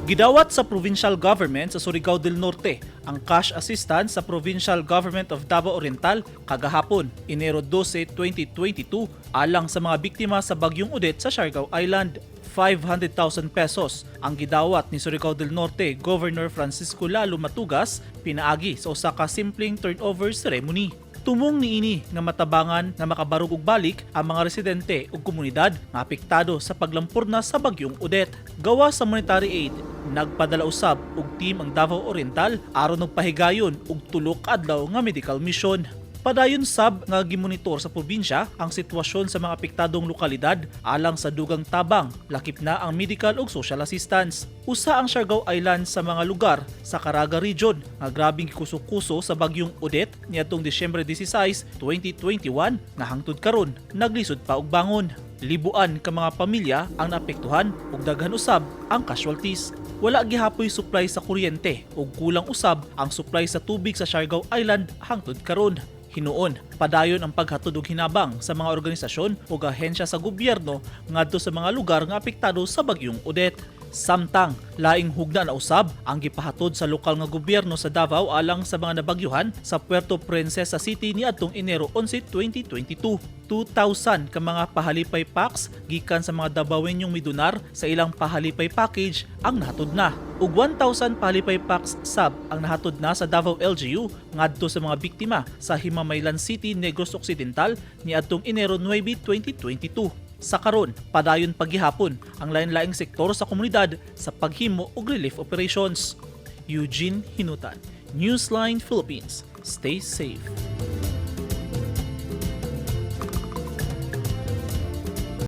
Gidawat sa provincial government sa Surigao del Norte ang cash assistance sa Provincial Government of Davao Oriental kagahapon, Enero 12, 2022, alang sa mga biktima sa Bagyong Odette sa Siargao Island. 500,000 pesos ang gidawat ni Surigao del Norte Governor Francisco Lalo Matugas pinaagi sa usa ka simpleng turnover ceremony. Tumong niini nga matabangan nga makabarog og balik ang mga residente ug komunidad nga apektado sa paglampurna sa Bagyong Odette. Gawa sa monetary aid, nagpadala usab og team ang Davao Oriental aron magpahigayon og tulo ka adlaw nga medical mission. Padayon sab nga gimonitor sa probinsya ang sitwasyon sa mga apektadong lokalidad alang sa dugang tabang, lakip na ang medical ug social assistance. Usa ang Siargao Island sa mga lugar sa Caraga Region nga grabing kuso-kuso sa Bagyong Odette niadtong Disyembre 16, 2021 nga hangtod karon naglisod pa og bangon. Libuan ka mga pamilya ang naapektuhan ug daghan usab ang casualties. Wala gihapoy supply sa kuryente ug kulang usab ang supply sa tubig sa Siargao Island hangtod karon. Hinuon, padayon ang paghatod og hinabang sa mga organisasyon o ahensya sa gobyerno ngadto sa mga lugar nga apektado sa Bagyong Odette. Samtang, laing hugna na usab ang gipahatod sa lokal nga gobyerno sa Davao alang sa mga nabagyuhan sa Puerto Princesa City niadtong Enero 11, 2022. 2,000 ka mga pahalipay packs gikan sa mga Davaoenyong midonar sa ilang pahalipay package ang nahatod na. Ug 1,000 pahalipay packs sab ang nahatod na sa Davao LGU ngadto sa mga biktima sa Himamaylan City, Negros Occidental niadtong Enero 9, 2022. Sa karon, padayon paghihapon ang lain-laing sektor sa komunidad sa paghimo og relief operations. Eugene Hinutan, Newsline Philippines. Stay safe.